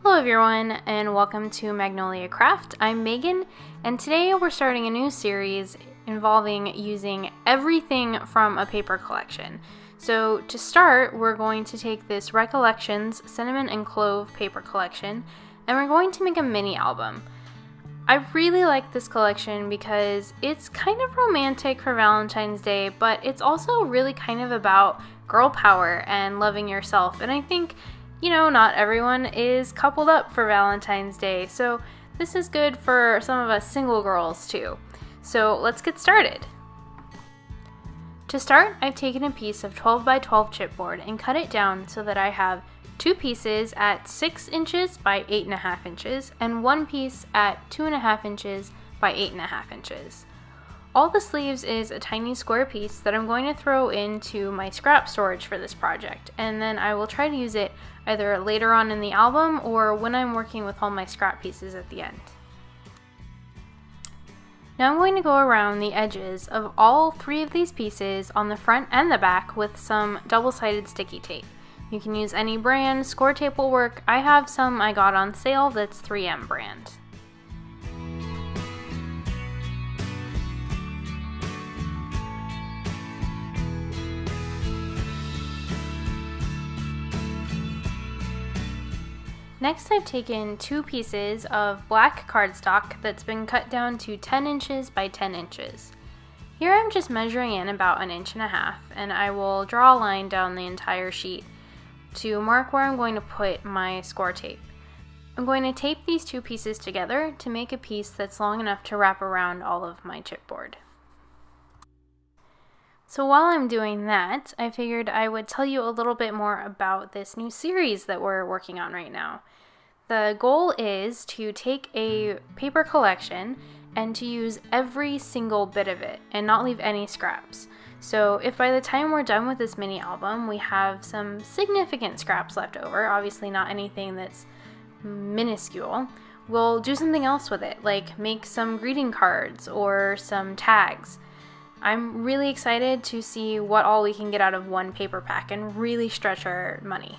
Hello everyone, and welcome to Magnolia Craft. I'm Megan, and today we're starting a new series involving using everything from a paper collection. So to start, we're going to take this Recollections Cinnamon and Clove paper collection, and we're going to make a mini album. I really like this collection because it's kind of romantic for Valentine's Day, but it's also really kind of about girl power and loving yourself, and I think not everyone is coupled up for Valentine's Day, so this is good for some of us single girls too. So let's get started. To start, I've taken a piece of 12 by 12 chipboard and cut it down so that I have two pieces at 6 inches by 8.5 inches and one piece at 2.5 inches by 8.5 inches. All the sleeves is a tiny square piece that I'm going to throw into my scrap storage for this project, and then I will try to use it either later on in the album or when I'm working with all my scrap pieces at the end. Now I'm going to go around the edges of all three of these pieces on the front and the back with some double-sided sticky tape. You can use any brand, score tape will work. I have some I got on sale that's 3M brand. Next, I've taken two pieces of black cardstock that's been cut down to 10 inches by 10 inches. Here I'm just measuring in about 1.5 inches, and I will draw a line down the entire sheet to mark where I'm going to put my score tape. I'm going to tape these two pieces together to make a piece that's long enough to wrap around all of my chipboard. So while I'm doing that, I figured I would tell you a little bit more about this new series that we're working on right now. The goal is to take a paper collection and to use every single bit of it and not leave any scraps. So if by the time we're done with this mini album we have some significant scraps left over, obviously not anything that's minuscule, we'll do something else with it, like make some greeting cards or some tags. I'm really excited to see what all we can get out of one paper pack and really stretch our money.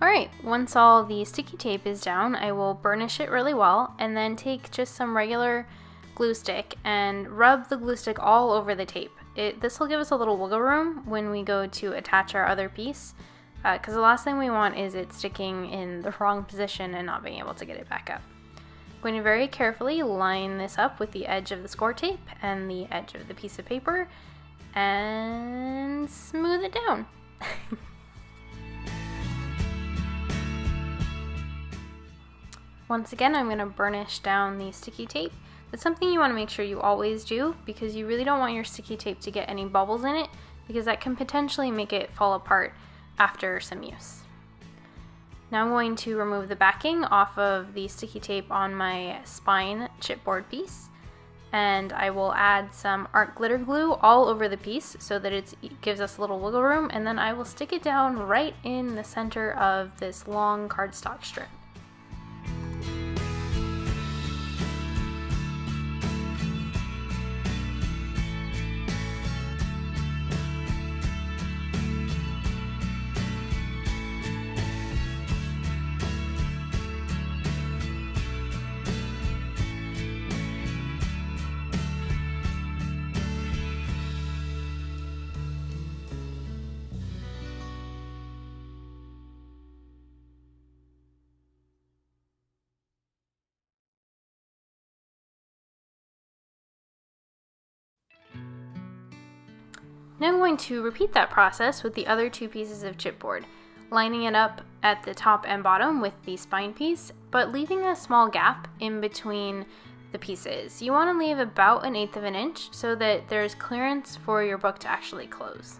Alright, once all the sticky tape is down, I will burnish it really well and then take just some regular glue stick and rub the glue stick all over the tape. This will give us a little wiggle room when we go to attach our other piece, because the last thing we want is it sticking in the wrong position and not being able to get it back up. I'm going to very carefully line this up with the edge of the score tape and the edge of the piece of paper and smooth it down. Once again, I'm going to burnish down the sticky tape. That's something you want to make sure you always do because you really don't want your sticky tape to get any bubbles in it because that can potentially make it fall apart after some use. Now I'm going to remove the backing off of the sticky tape on my spine chipboard piece, and I will add some art glitter glue all over the piece so that it gives us a little wiggle room, and then I will stick it down right in the center of this long cardstock strip. Now I'm going to repeat that process with the other two pieces of chipboard, lining it up at the top and bottom with the spine piece, but leaving a small gap in between the pieces. You want to leave about 1/8 inch so that there's clearance for your book to actually close.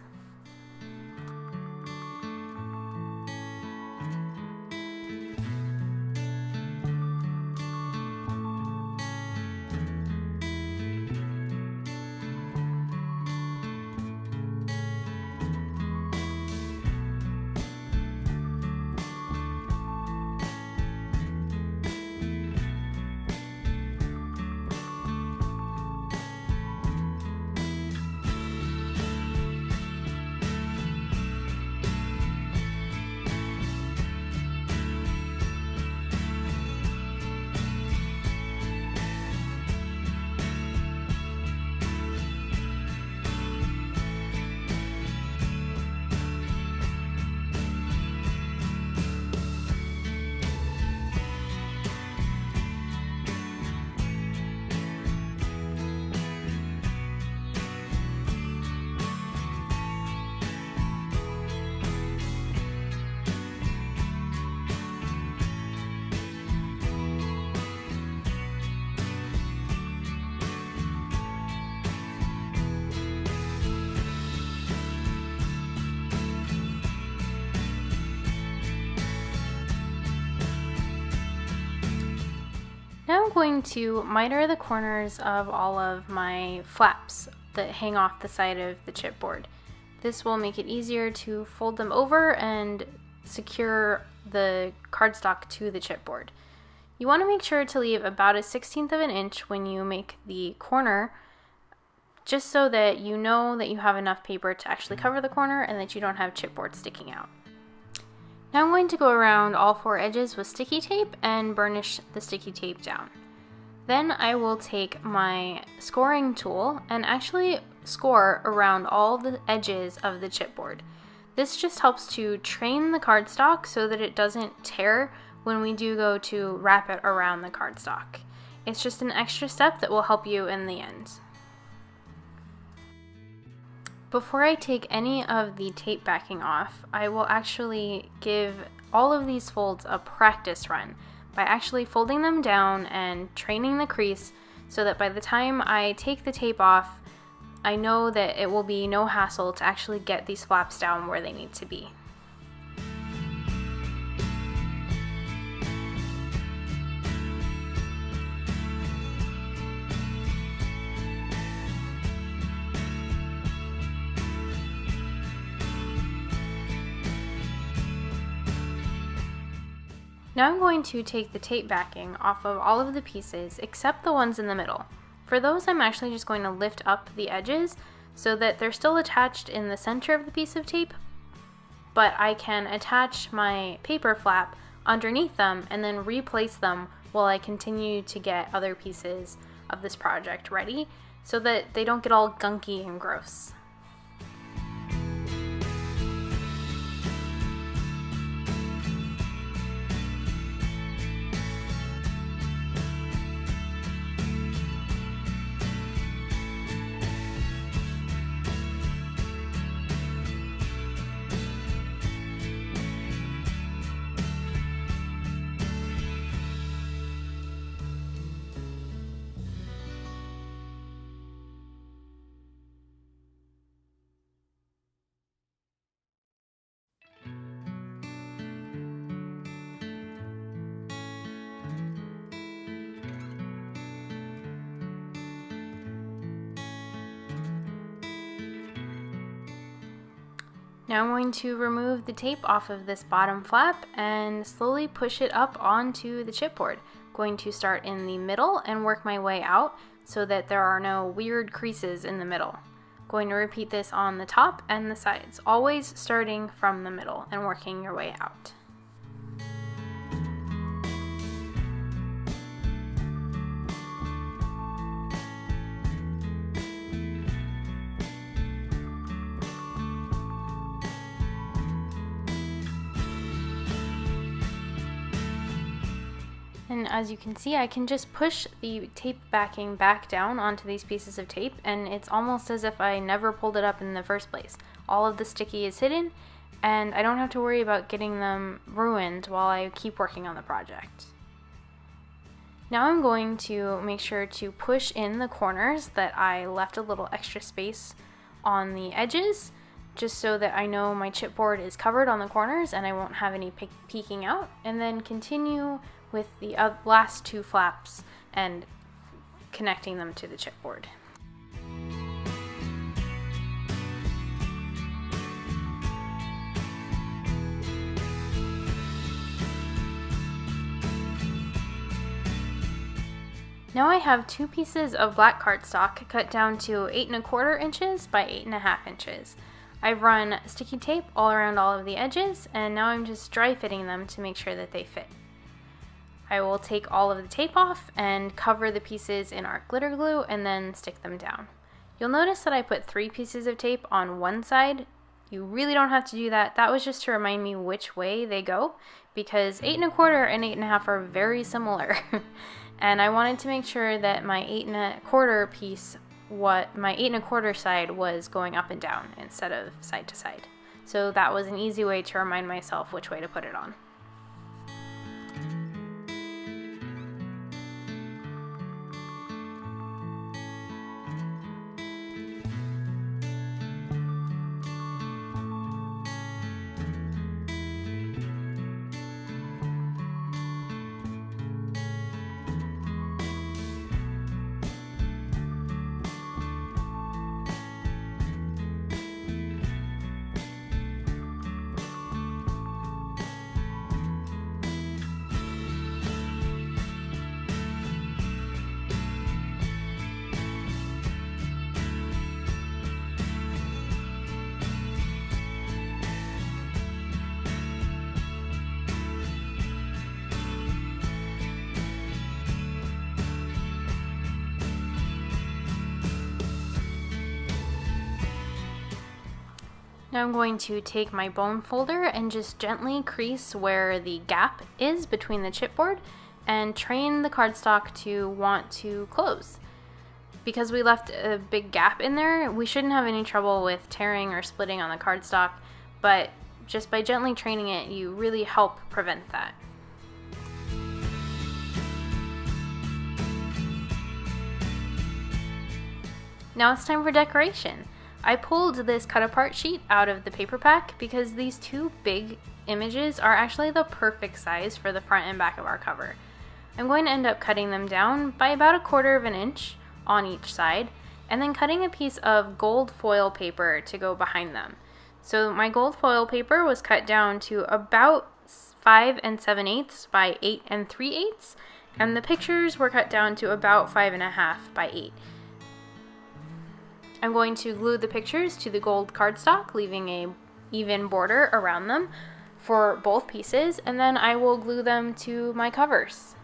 going to miter the corners of all of my flaps that hang off the side of the chipboard. This will make it easier to fold them over and secure the cardstock to the chipboard. You want to make sure to leave about 1/16 of an inch when you make the corner, just so that you know that you have enough paper to actually cover the corner and that you don't have chipboard sticking out. Now I'm going to go around all 4 edges with sticky tape and burnish the sticky tape down. Then I will take my scoring tool and actually score around all the edges of the chipboard. This just helps to train the cardstock so that it doesn't tear when we do go to wrap it around the cardstock. It's just an extra step that will help you in the end. Before I take any of the tape backing off, I will actually give all of these folds a practice run by actually folding them down and training the crease so that by the time I take the tape off, I know that it will be no hassle to actually get these flaps down where they need to be. Now I'm going to take the tape backing off of all of the pieces except the ones in the middle. For those, I'm actually just going to lift up the edges so that they're still attached in the center of the piece of tape, but I can attach my paper flap underneath them and then replace them while I continue to get other pieces of this project ready so that they don't get all gunky and gross. Now I'm going to remove the tape off of this bottom flap and slowly push it up onto the chipboard. I'm going to start in the middle and work my way out so that there are no weird creases in the middle. I'm going to repeat this on the top and the sides, always starting from the middle and working your way out. And as you can see, I can just push the tape backing back down onto these pieces of tape, and it's almost as if I never pulled it up in the first place. All of the sticky is hidden, and I don't have to worry about getting them ruined while I keep working on the project. Now I'm going to make sure to push in the corners that I left a little extra space on the edges, just so that I know my chipboard is covered on the corners and I won't have any peeking out, and then continue with the last 2 flaps and connecting them to the chipboard. Now I have 2 pieces of black cardstock cut down to 8 1/4 inches by 8 1/2 inches. I've run sticky tape all around all of the edges, and now I'm just dry fitting them to make sure that they fit. I will take all of the tape off and cover the pieces in art glitter glue and then stick them down. You'll notice that I put 3 pieces of tape on one side. You really don't have to do that. That was just to remind me which way they go, because 8 1/4 and 8 1/2 are very similar. And I wanted to make sure that my 8 1/4 piece, my 8 1/4 side was going up and down instead of side to side. So that was an easy way to remind myself which way to put it on. Now I'm going to take my bone folder and just gently crease where the gap is between the chipboard and train the cardstock to want to close. Because we left a big gap in there, we shouldn't have any trouble with tearing or splitting on the cardstock, but just by gently training it, you really help prevent that. Now it's time for decoration. I pulled this cut apart sheet out of the paper pack because these two big images are actually the perfect size for the front and back of our cover. I'm going to end up cutting them down by about 1/4 of an inch on each side, and then cutting a piece of gold foil paper to go behind them. So my gold foil paper was cut down to about 5 7/8 by 8 3/8, and the pictures were cut down to about 5 1/2 by 8. I'm going to glue the pictures to the gold cardstock, leaving a even border around them for both pieces, and then I will glue them to my covers.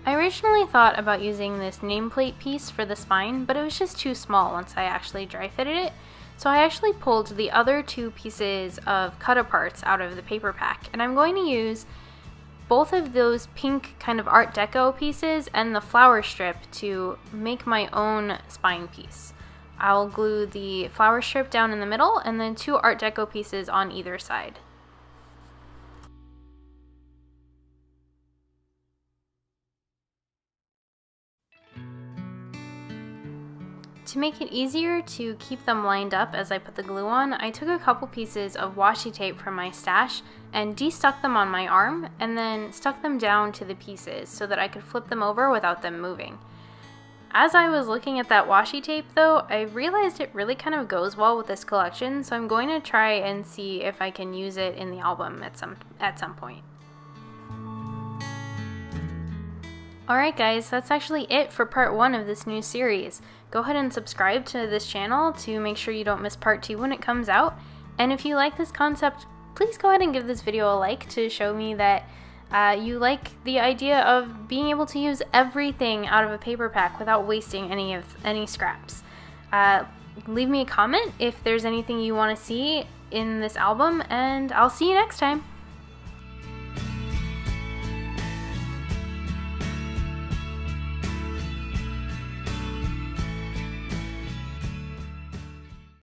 I originally thought about using this nameplate piece for the spine, but it was just too small once I actually dry fitted it. So I actually pulled the other two pieces of cut-aparts out of the paper pack, and I'm going to use both of those pink kind of Art Deco pieces and the flower strip to make my own spine piece. I'll glue the flower strip down in the middle and then 2 Art Deco pieces on either side. To make it easier to keep them lined up as I put the glue on, I took a couple pieces of washi tape from my stash and de-stuck them on my arm and then stuck them down to the pieces so that I could flip them over without them moving. As I was looking at that washi tape though, I realized it really kind of goes well with this collection, so I'm going to try and see if I can use it in the album at some point. Alright guys, that's actually it for part 1 of this new series. Go ahead and subscribe to this channel to make sure you don't miss part 2 when it comes out. And if you like this concept, please go ahead and give this video a like to show me that you like the idea of being able to use everything out of a paper pack without wasting any scraps. Leave me a comment if there's anything you want to see in this album, and I'll see you next time.